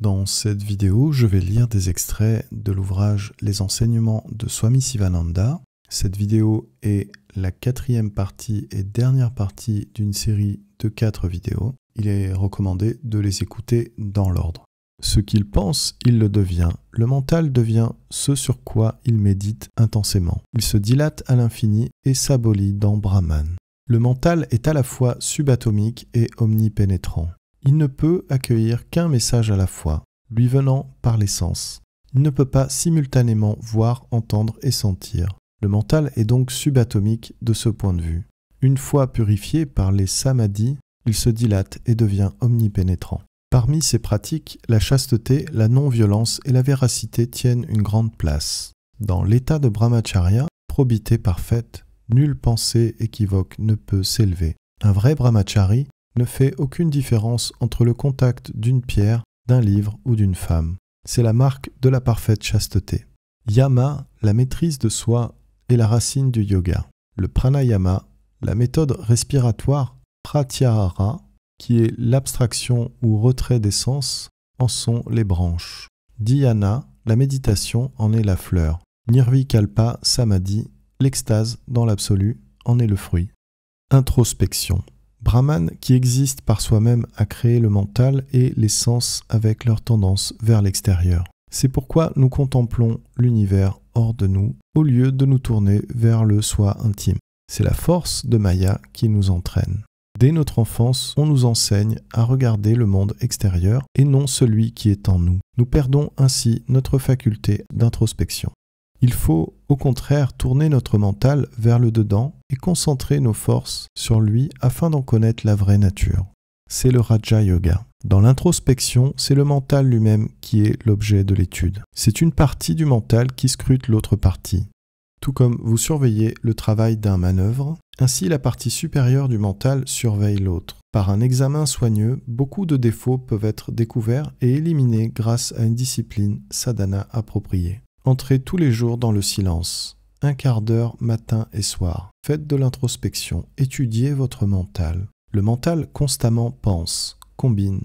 Dans cette vidéo, je vais lire des extraits de l'ouvrage Les enseignements de Swami Sivananda. Cette vidéo est la 4e partie et dernière partie d'une série de 4 vidéos. Il est recommandé de les écouter dans l'ordre. Ce qu'il pense, il le devient. Le mental devient ce sur quoi il médite intensément. Il se dilate à l'infini et s'abolit dans Brahman. Le mental est à la fois subatomique et omnipénétrant. Il ne peut accueillir qu'un message à la fois, lui venant par les sens. Il ne peut pas simultanément voir, entendre et sentir. Le mental est donc subatomique de ce point de vue. Une fois purifié par les samadhis, il se dilate et devient omnipénétrant. Parmi ces pratiques, la chasteté, la non-violence et la véracité tiennent une grande place. Dans l'état de brahmacharya, probité parfaite, nulle pensée équivoque ne peut s'élever. Un vrai brahmachari ne fait aucune différence entre le contact d'une pierre, d'un livre ou d'une femme. C'est la marque de la parfaite chasteté. Yama, la maîtrise de soi, est la racine du yoga. Le pranayama, la méthode respiratoire pratyahara, qui est l'abstraction ou retrait des sens, en sont les branches. Dhyana, la méditation, en est la fleur. Nirvikalpa samadhi, l'extase dans l'absolu, en est le fruit. Introspection. Brahman, qui existe par soi-même, a créé le mental et les sens avec leur tendance vers l'extérieur. C'est pourquoi nous contemplons l'univers hors de nous, au lieu de nous tourner vers le soi intime. C'est la force de Maya qui nous entraîne. Dès notre enfance, on nous enseigne à regarder le monde extérieur et non celui qui est en nous. Nous perdons ainsi notre faculté d'introspection. Il faut, au contraire, tourner notre mental vers le dedans et concentrer nos forces sur lui afin d'en connaître la vraie nature. C'est le Raja Yoga. Dans l'introspection, c'est le mental lui-même qui est l'objet de l'étude. C'est une partie du mental qui scrute l'autre partie. Tout comme vous surveillez le travail d'un manœuvre, ainsi la partie supérieure du mental surveille l'autre. Par un examen soigneux, beaucoup de défauts peuvent être découverts et éliminés grâce à une discipline sadhana appropriée. Entrez tous les jours dans le silence, 1 quart d'heure matin et soir. Faites de l'introspection, étudiez votre mental. Le mental constamment pense, combine,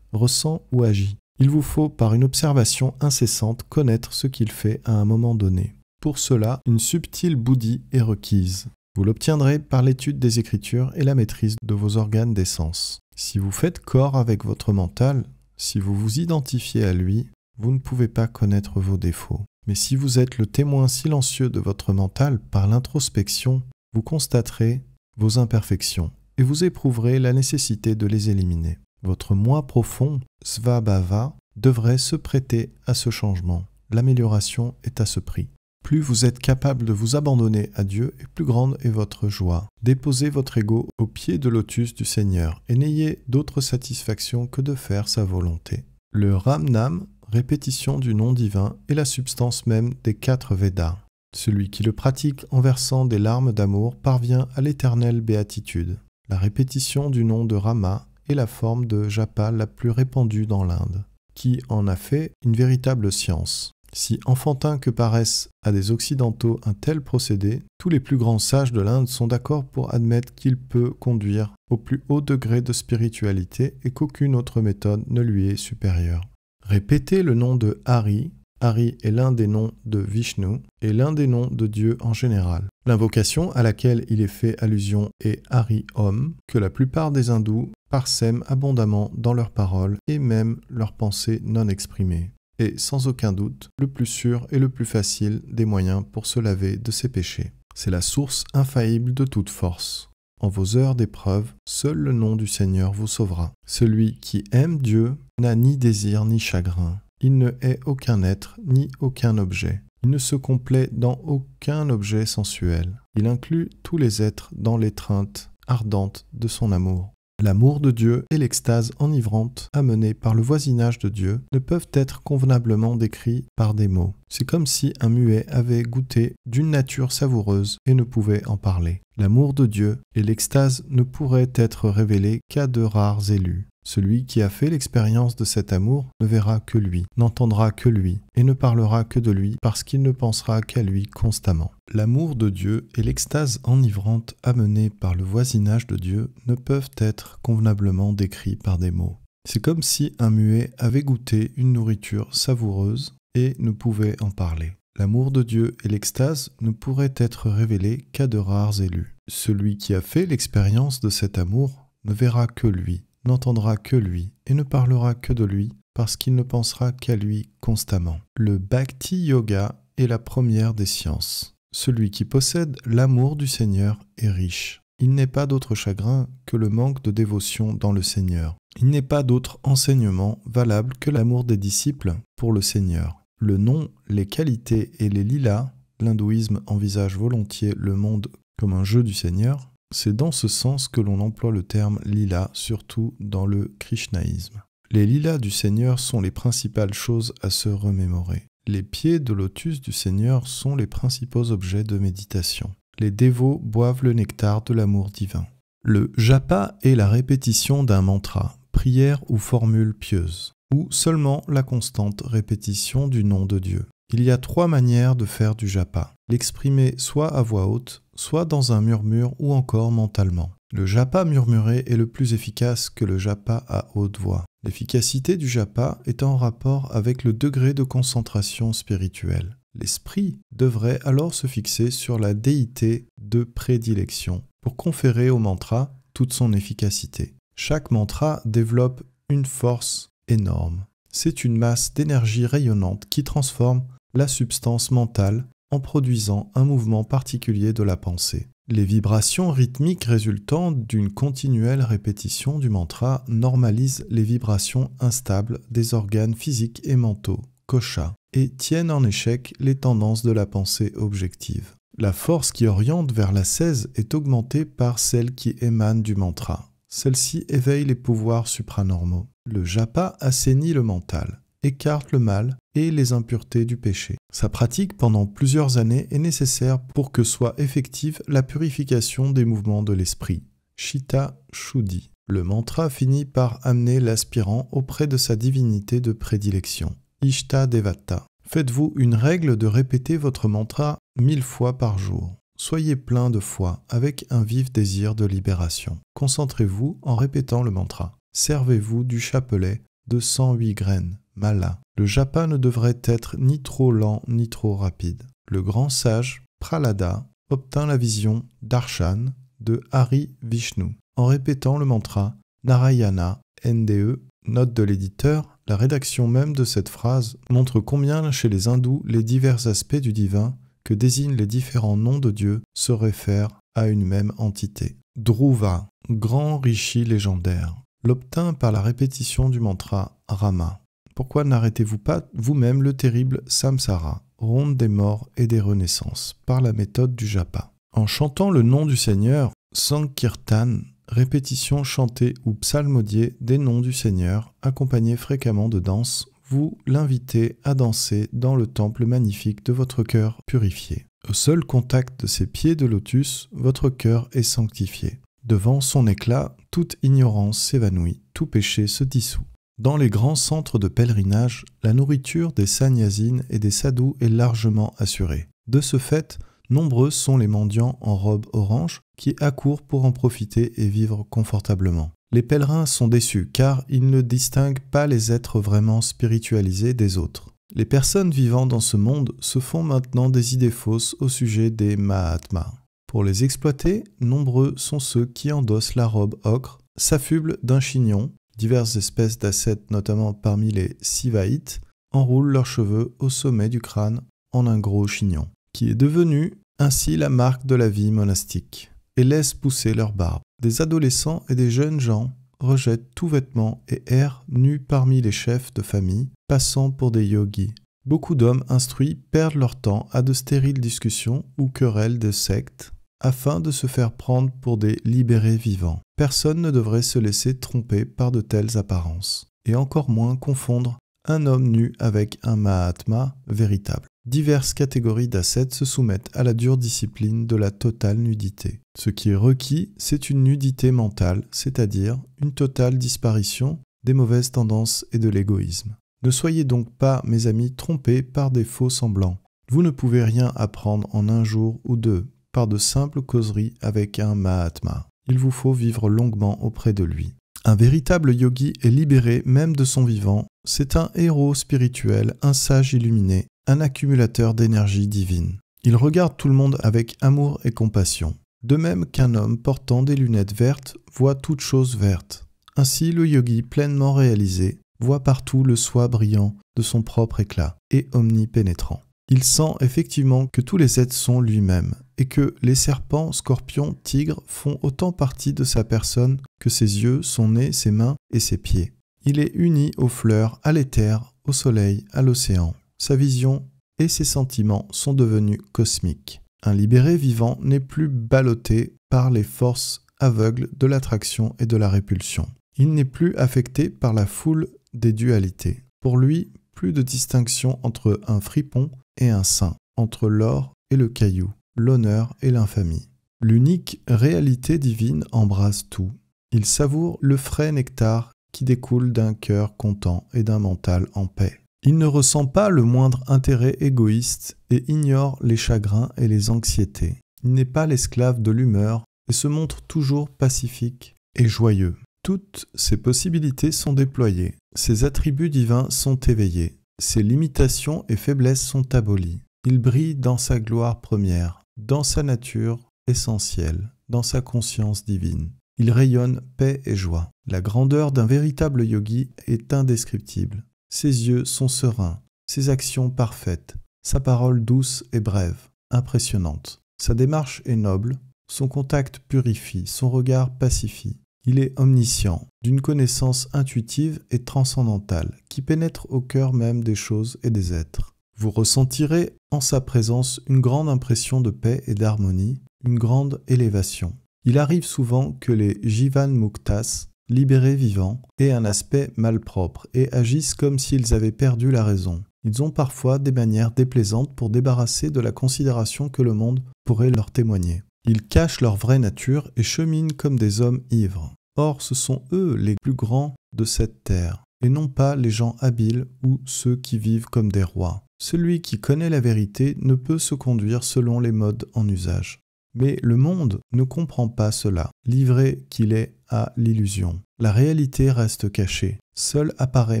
ressent ou agit. Il vous faut, par une observation incessante, connaître ce qu'il fait à un moment donné. Pour cela, une subtile bouddhi est requise. Vous l'obtiendrez par l'étude des Écritures et la maîtrise de vos organes des sens. Si vous faites corps avec votre mental, si vous vous identifiez à lui, vous ne pouvez pas connaître vos défauts. Mais si vous êtes le témoin silencieux de votre mental par l'introspection, vous constaterez vos imperfections et vous éprouverez la nécessité de les éliminer. Votre moi profond, Svabhava, devrait se prêter à ce changement. L'amélioration est à ce prix. Plus vous êtes capable de vous abandonner à Dieu, et plus grande est votre joie. Déposez votre ego au pied de lotus du Seigneur et n'ayez d'autre satisfaction que de faire sa volonté. Le Ramnam, répétition du nom divin, est la substance même des 4 Védas. Celui qui le pratique en versant des larmes d'amour parvient à l'éternelle béatitude. La répétition du nom de Rama est la forme de japa la plus répandue dans l'Inde, qui en a fait une véritable science. Si enfantin que paraisse à des occidentaux un tel procédé, tous les plus grands sages de l'Inde sont d'accord pour admettre qu'il peut conduire au plus haut degré de spiritualité et qu'aucune autre méthode ne lui est supérieure. Répétez le nom de Hari. Hari est l'un des noms de Vishnu et l'un des noms de Dieu en général. L'invocation à laquelle il est fait allusion est Hari Om, que la plupart des hindous parsèment abondamment dans leurs paroles et même leurs pensées non exprimées. Et sans aucun doute, le plus sûr et le plus facile des moyens pour se laver de ses péchés. C'est la source infaillible de toute force. En vos heures d'épreuve, seul le nom du Seigneur vous sauvera. Celui qui aime Dieu n'a ni désir ni chagrin. Il ne hait aucun être ni aucun objet. Il ne se complaît dans aucun objet sensuel. Il inclut tous les êtres dans l'étreinte ardente de son amour. L'amour de Dieu et l'extase enivrante amenée par le voisinage de Dieu ne peuvent être convenablement décrits par des mots. C'est comme si un muet avait goûté d'une nature savoureuse et ne pouvait en parler. L'amour de Dieu et l'extase ne pourraient être révélés qu'à de rares élus. Celui qui a fait l'expérience de cet amour ne verra que lui, n'entendra que lui, et ne parlera que de lui parce qu'il ne pensera qu'à lui constamment. L'amour de Dieu et l'extase enivrante amenée par le voisinage de Dieu ne peuvent être convenablement décrits par des mots. C'est comme si un muet avait goûté une nourriture savoureuse et ne pouvait en parler. L'amour de Dieu et l'extase ne pourraient être révélés qu'à de rares élus. Celui qui a fait l'expérience de cet amour ne verra que lui, n'entendra que lui et ne parlera que de lui parce qu'il ne pensera qu'à lui constamment. Le Bhakti Yoga est la première des sciences. Celui qui possède l'amour du Seigneur est riche. Il n'est pas d'autre chagrin que le manque de dévotion dans le Seigneur. Il n'est pas d'autre enseignement valable que l'amour des disciples pour le Seigneur. Le nom, les qualités et les lilas, l'hindouisme envisage volontiers le monde comme un jeu du Seigneur, c'est dans ce sens que l'on emploie le terme lila, surtout dans le krishnaïsme. Les lilas du Seigneur sont les principales choses à se remémorer. Les pieds de lotus du Seigneur sont les principaux objets de méditation. Les dévots boivent le nectar de l'amour divin. Le japa est la répétition d'un mantra, prière ou formule pieuse, ou seulement la constante répétition du nom de Dieu. Il y a 3 manières de faire du japa. L'exprimer soit à voix haute, soit dans un murmure ou encore mentalement. Le japa murmuré est le plus efficace que le japa à haute voix. L'efficacité du japa est en rapport avec le degré de concentration spirituelle. L'esprit devrait alors se fixer sur la déité de prédilection pour conférer au mantra toute son efficacité. Chaque mantra développe une force énorme. C'est une masse d'énergie rayonnante qui transforme la substance mentale en produisant un mouvement particulier de la pensée. Les vibrations rythmiques résultant d'une continuelle répétition du mantra normalisent les vibrations instables des organes physiques et mentaux, kosha, et tiennent en échec les tendances de la pensée objective. La force qui oriente vers l'ascèse est augmentée par celle qui émane du mantra. Celle-ci éveille les pouvoirs supranormaux. Le japa assainit le mental, écarte le mal et les impuretés du péché. Sa pratique pendant plusieurs années est nécessaire pour que soit effective la purification des mouvements de l'esprit. Chitta Shuddhi. Le mantra finit par amener l'aspirant auprès de sa divinité de prédilection. Ishta Devata. Faites-vous une règle de répéter votre mantra 1000 fois par jour. Soyez plein de foi avec un vif désir de libération. Concentrez-vous en répétant le mantra. Servez-vous du chapelet de 108 graines, mala. Le japa ne devrait être ni trop lent ni trop rapide. Le grand sage, Prahlada, obtint la vision d'Arshan de Hari Vishnu. En répétant le mantra Narayana, NDE, note de l'éditeur, la rédaction même de cette phrase montre combien chez les hindous les divers aspects du divin que désignent les différents noms de Dieu se réfèrent à une même entité. Dhruva, grand rishi légendaire, l'obtint par la répétition du mantra Rama. Pourquoi n'arrêtez-vous pas vous-même le terrible samsara, ronde des morts et des renaissances, par la méthode du japa? En chantant le nom du Seigneur, Sankirtan, répétition chantée ou psalmodiée des noms du Seigneur, accompagnée fréquemment de danse, vous l'invitez à danser dans le temple magnifique de votre cœur purifié. Au seul contact de ses pieds de lotus, votre cœur est sanctifié. Devant son éclat, toute ignorance s'évanouit, tout péché se dissout. Dans les grands centres de pèlerinage, la nourriture des sannyasines et des sadhus est largement assurée. De ce fait, nombreux sont les mendiants en robe orange qui accourent pour en profiter et vivre confortablement. Les pèlerins sont déçus car ils ne distinguent pas les êtres vraiment spiritualisés des autres. Les personnes vivant dans ce monde se font maintenant des idées fausses au sujet des Mahatmas. Pour les exploiter, nombreux sont ceux qui endossent la robe ocre, s'affublent d'un chignon, diverses espèces d'ascètes, notamment parmi les Sivaïtes, enroulent leurs cheveux au sommet du crâne en un gros chignon, qui est devenu ainsi la marque de la vie monastique, et laissent pousser leur barbe. Des adolescents et des jeunes gens rejettent tout vêtement et errent nus parmi les chefs de famille, passant pour des yogis. Beaucoup d'hommes instruits perdent leur temps à de stériles discussions ou querelles de sectes, afin de se faire prendre pour des libérés vivants. Personne ne devrait se laisser tromper par de telles apparences, et encore moins confondre un homme nu avec un Mahatma véritable. Diverses catégories d'ascètes se soumettent à la dure discipline de la totale nudité. Ce qui est requis, c'est une nudité mentale, c'est-à-dire une totale disparition des mauvaises tendances et de l'égoïsme. Ne soyez donc pas, mes amis, trompés par des faux semblants. Vous ne pouvez rien apprendre en un jour ou deux, par de simples causeries avec un Mahatma. Il vous faut vivre longuement auprès de lui. Un véritable yogi est libéré même de son vivant. C'est un héros spirituel, un sage illuminé, un accumulateur d'énergie divine. Il regarde tout le monde avec amour et compassion. De même qu'un homme portant des lunettes vertes voit toute chose verte. Ainsi, le yogi pleinement réalisé voit partout le soi brillant de son propre éclat et omnipénétrant. Il sent effectivement que tous les êtres sont lui-même et que les serpents, scorpions, tigres font autant partie de sa personne que ses yeux, son nez, ses mains et ses pieds. Il est uni aux fleurs, à l'éther, au soleil, à l'océan. Sa vision et ses sentiments sont devenus cosmiques. Un libéré vivant n'est plus ballotté par les forces aveugles de l'attraction et de la répulsion. Il n'est plus affecté par la foule des dualités. Pour lui, plus de distinction entre un fripon et un saint, entre l'or et le caillou, l'honneur et l'infamie. L'unique réalité divine embrasse tout. Il savoure le frais nectar qui découle d'un cœur content et d'un mental en paix. Il ne ressent pas le moindre intérêt égoïste et ignore les chagrins et les anxiétés. Il n'est pas l'esclave de l'humeur et se montre toujours pacifique et joyeux. Toutes ses possibilités sont déployées, ses attributs divins sont éveillés, ses limitations et faiblesses sont abolies. Il brille dans sa gloire première, dans sa nature essentielle, dans sa conscience divine. Il rayonne paix et joie. La grandeur d'un véritable yogi est indescriptible. Ses yeux sont sereins, ses actions parfaites, sa parole douce et brève, impressionnante. Sa démarche est noble, son contact purifie, son regard pacifie. Il est omniscient, d'une connaissance intuitive et transcendantale, qui pénètre au cœur même des choses et des êtres. Vous ressentirez en sa présence une grande impression de paix et d'harmonie, une grande élévation. Il arrive souvent que les Jivan Muktas, libérés vivants, aient un aspect malpropre et agissent comme s'ils avaient perdu la raison. Ils ont parfois des manières déplaisantes pour débarrasser de la considération que le monde pourrait leur témoigner. Ils cachent leur vraie nature et cheminent comme des hommes ivres. Or, ce sont eux les plus grands de cette terre, et non pas les gens habiles ou ceux qui vivent comme des rois. Celui qui connaît la vérité ne peut se conduire selon les modes en usage. Mais le monde ne comprend pas cela, livré qu'il est à l'illusion. La réalité reste cachée. Seul apparaît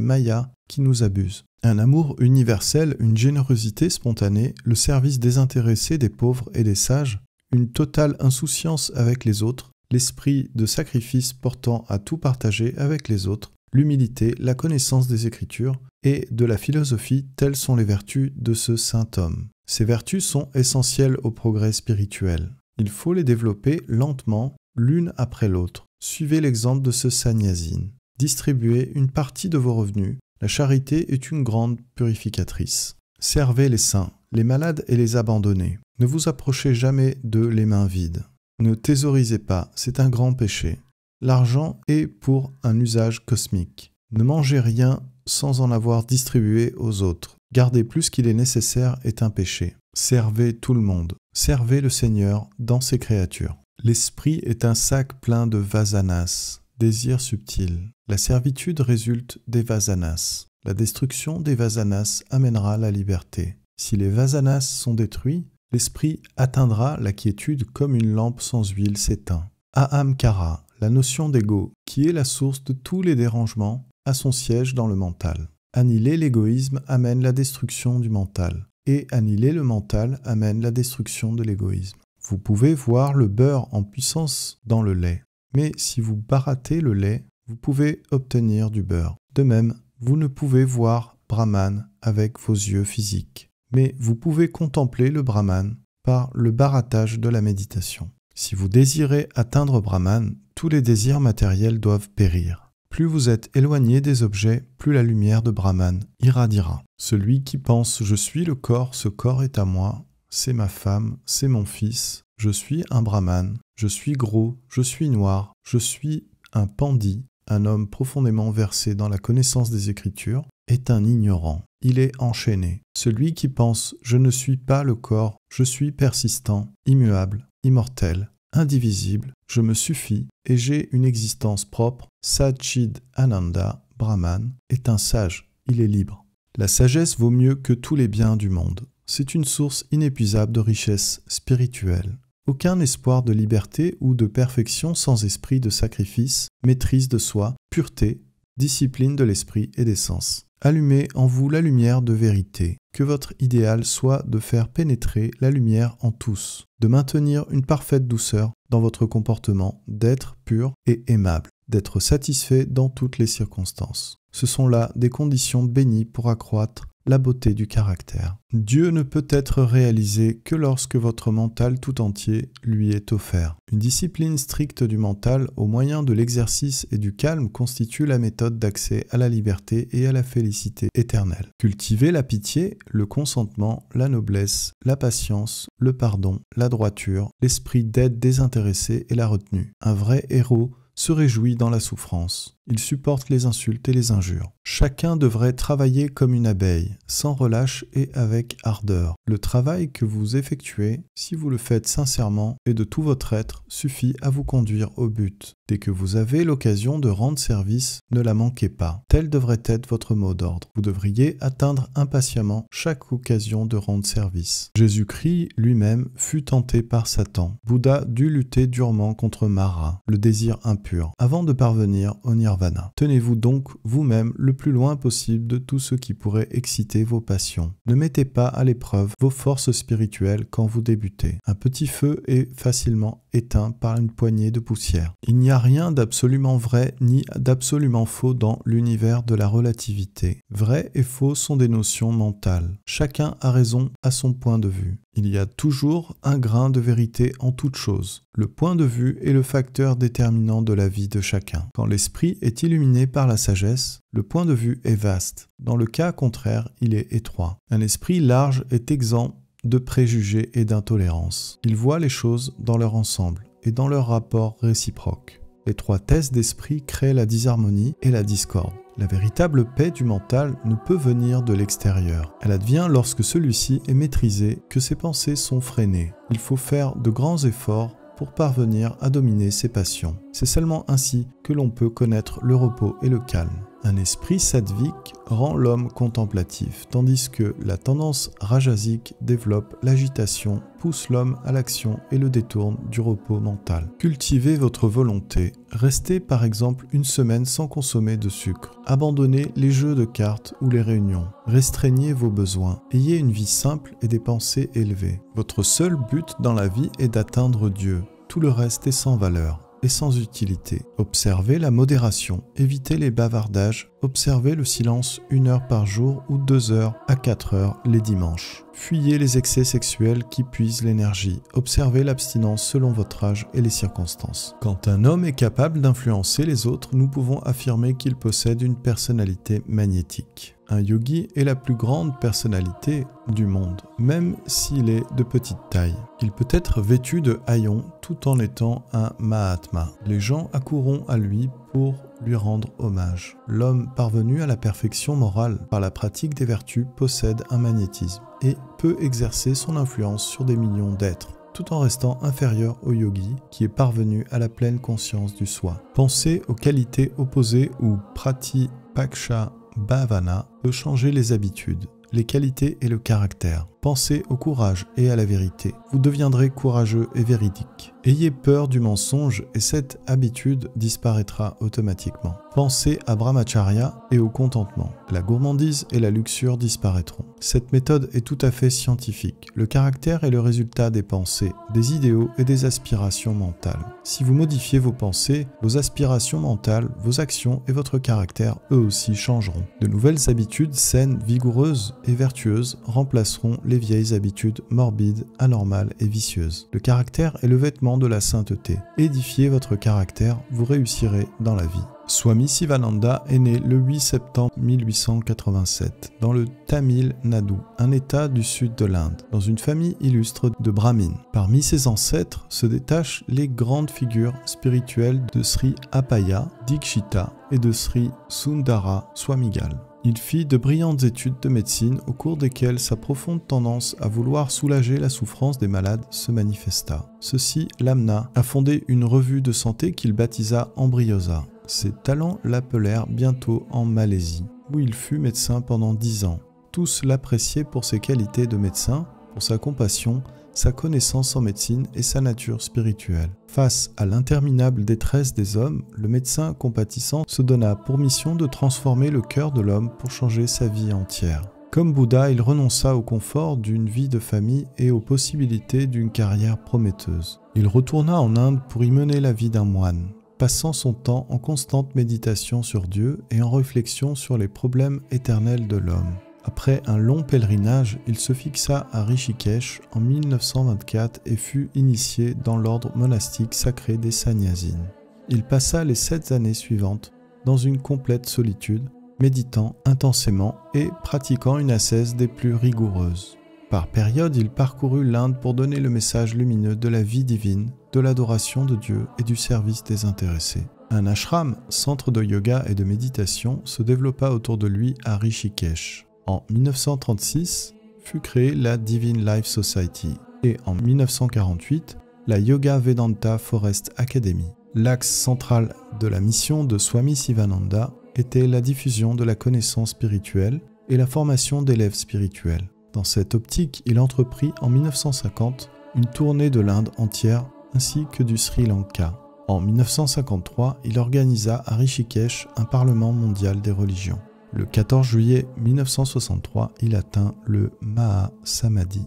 Maya qui nous abuse. Un amour universel, une générosité spontanée, le service désintéressé des pauvres et des sages, une totale insouciance avec les autres, l'esprit de sacrifice portant à tout partager avec les autres, l'humilité, la connaissance des Écritures et de la philosophie, telles sont les vertus de ce saint homme. Ces vertus sont essentielles au progrès spirituel. Il faut les développer lentement, l'une après l'autre. Suivez l'exemple de ce sannyasine. Distribuez une partie de vos revenus. La charité est une grande purificatrice. Servez les saints, les malades et les abandonnés. Ne vous approchez jamais d'eux les mains vides. Ne thésaurisez pas, c'est un grand péché. L'argent est pour un usage cosmique. Ne mangez rien sans en avoir distribué aux autres. Garder plus qu'il est nécessaire est un péché. Servez tout le monde. Servez le Seigneur dans ses créatures. L'esprit est un sac plein de vasanas, désirs subtils. La servitude résulte des vasanas. La destruction des vasanas amènera la liberté. Si les vasanas sont détruits, l'esprit atteindra la quiétude comme une lampe sans huile s'éteint. Ahamkara, la notion d'ego, qui est la source de tous les dérangements, a son siège dans le mental. Annihiler l'égoïsme amène la destruction du mental, et annihiler le mental amène la destruction de l'égoïsme. Vous pouvez voir le beurre en puissance dans le lait, mais si vous barattez le lait, vous pouvez obtenir du beurre. De même, vous ne pouvez voir Brahman avec vos yeux physiques, mais vous pouvez contempler le Brahman par le barattage de la méditation. Si vous désirez atteindre Brahman, tous les désirs matériels doivent périr. Plus vous êtes éloigné des objets, plus la lumière de Brahman irradiera. Celui qui pense « je suis le corps, ce corps est à moi, c'est ma femme, c'est mon fils, je suis un Brahman, je suis gros, je suis noir, je suis un pandit », un homme profondément versé dans la connaissance des Écritures, est un ignorant. Il est enchaîné. Celui qui pense « je ne suis pas le corps, je suis persistant, immuable, immortel, indivisible, je me suffis et j'ai une existence propre, Satchid Ananda, Brahman, est un sage, il est libre. La sagesse vaut mieux que tous les biens du monde. C'est une source inépuisable de richesse spirituelle. Aucun espoir de liberté ou de perfection sans esprit de sacrifice, maîtrise de soi, pureté, discipline de l'esprit et des sens. Allumez en vous la lumière de vérité. Que votre idéal soit de faire pénétrer la lumière en tous, de maintenir une parfaite douceur dans votre comportement, d'être pur et aimable, d'être satisfait dans toutes les circonstances. Ce sont là des conditions bénies pour accroître la beauté du caractère. Dieu ne peut être réalisé que lorsque votre mental tout entier lui est offert. Une discipline stricte du mental au moyen de l'exercice et du calme constitue la méthode d'accès à la liberté et à la félicité éternelle. Cultivez la pitié, le consentement, la noblesse, la patience, le pardon, la droiture, l'esprit d'aide désintéressée et la retenue. Un vrai héros se réjouit dans la souffrance. Il supporte les insultes et les injures. Chacun devrait travailler comme une abeille, sans relâche et avec ardeur. Le travail que vous effectuez, si vous le faites sincèrement et de tout votre être, suffit à vous conduire au but. Dès que vous avez l'occasion de rendre service, ne la manquez pas. Tel devrait être votre mot d'ordre. Vous devriez atteindre impatiemment chaque occasion de rendre service. Jésus-Christ lui-même fut tenté par Satan. Bouddha dut lutter durement contre Mara, le désir impur, avant de parvenir au nirvana. Tenez-vous donc vous-même le plus loin possible de tout ce qui pourrait exciter vos passions. Ne mettez pas à l'épreuve vos forces spirituelles quand vous débutez. Un petit feu est facilement éteint par une poignée de poussière. Il n'y a rien d'absolument vrai ni d'absolument faux dans l'univers de la relativité. Vrai et faux sont des notions mentales. Chacun a raison à son point de vue. Il y a toujours un grain de vérité en toute chose. Le point de vue est le facteur déterminant de la vie de chacun. Quand l'esprit est illuminé par la sagesse, le point de vue est vaste. Dans le cas contraire, il est étroit. Un esprit large est exempt de préjugés et d'intolérance. Il voit les choses dans leur ensemble et dans leur rapport réciproque. L'étroitesse d'esprit crée la disharmonie et la discorde. La véritable paix du mental ne peut venir de l'extérieur. Elle advient lorsque celui-ci est maîtrisé, que ses pensées sont freinées. Il faut faire de grands efforts pour parvenir à dominer ses passions. C'est seulement ainsi que l'on peut connaître le repos et le calme. Un esprit sattvique rend l'homme contemplatif, tandis que la tendance rajasique développe l'agitation, pousse l'homme à l'action et le détourne du repos mental. Cultivez votre volonté. Restez par exemple une semaine sans consommer de sucre. Abandonnez les jeux de cartes ou les réunions. Restreignez vos besoins. Ayez une vie simple et des pensées élevées. Votre seul but dans la vie est d'atteindre Dieu. Tout le reste est sans valeur et sans utilité. Observez la modération, évitez les bavardages, observez le silence 1 heure par jour ou 2 heures à 4 heures les dimanches. Fuyez les excès sexuels qui puisent l'énergie. Observez l'abstinence selon votre âge et les circonstances. Quand un homme est capable d'influencer les autres, nous pouvons affirmer qu'il possède une personnalité magnétique. Un yogi est la plus grande personnalité du monde, même s'il est de petite taille. Il peut être vêtu de haillons tout en étant un Mahatma. Les gens accourront à lui pour lui rendre hommage. L'homme parvenu à la perfection morale par la pratique des vertus possède un magnétisme et peut exercer son influence sur des millions d'êtres, tout en restant inférieur au yogi qui est parvenu à la pleine conscience du soi. Pensez aux qualités opposées ou pratipaksha bhavana peut changer les habitudes, les qualités et le caractère. Pensez au courage et à la vérité. Vous deviendrez courageux et véridique. Ayez peur du mensonge et cette habitude disparaîtra automatiquement. Pensez à Brahmacharya et au contentement. La gourmandise et la luxure disparaîtront. Cette méthode est tout à fait scientifique. Le caractère est le résultat des pensées, des idéaux et des aspirations mentales. Si vous modifiez vos pensées, vos aspirations mentales, vos actions et votre caractère, eux aussi, changeront. De nouvelles habitudes saines, vigoureuses et vertueuses remplaceront les vieilles habitudes morbides, anormales et vicieuses. Le caractère est le vêtement de la sainteté. Édifiez votre caractère, vous réussirez dans la vie. Swami Sivananda est né le 8 septembre 1887 dans le Tamil Nadu, un état du sud de l'Inde, dans une famille illustre de brahmines. Parmi ses ancêtres se détachent les grandes figures spirituelles de Sri Appaya Dikshita et de Sri Sundara Swamigal. Il fit de brillantes études de médecine au cours desquelles sa profonde tendance à vouloir soulager la souffrance des malades se manifesta. Ceci l'amena à fonder une revue de santé qu'il baptisa Embryosa. Ses talents l'appelèrent bientôt en Malaisie, où il fut médecin pendant 10 ans. Tous l'appréciaient pour ses qualités de médecin, pour sa compassion, sa connaissance en médecine et sa nature spirituelle. Face à l'interminable détresse des hommes, le médecin compatissant se donna pour mission de transformer le cœur de l'homme pour changer sa vie entière. Comme Bouddha, il renonça au confort d'une vie de famille et aux possibilités d'une carrière prometteuse. Il retourna en Inde pour y mener la vie d'un moine, passant son temps en constante méditation sur Dieu et en réflexion sur les problèmes éternels de l'homme. Après un long pèlerinage, il se fixa à Rishikesh en 1924 et fut initié dans l'ordre monastique sacré des Sannyasines. Il passa les 7 années suivantes dans une complète solitude, méditant intensément et pratiquant une ascèse des plus rigoureuses. Par période, il parcourut l'Inde pour donner le message lumineux de la vie divine, de l'adoration de Dieu et du service désintéressé. Un ashram, centre de yoga et de méditation, se développa autour de lui à Rishikesh. En 1936, fut créée la Divine Life Society et en 1948, la Yoga Vedanta Forest Academy. L'axe central de la mission de Swami Sivananda était la diffusion de la connaissance spirituelle et la formation d'élèves spirituels. Dans cette optique, il entreprit en 1950 une tournée de l'Inde entière ainsi que du Sri Lanka. En 1953, il organisa à Rishikesh un Parlement mondial des religions. Le 14 juillet 1963, il atteint le Mahasamadhi.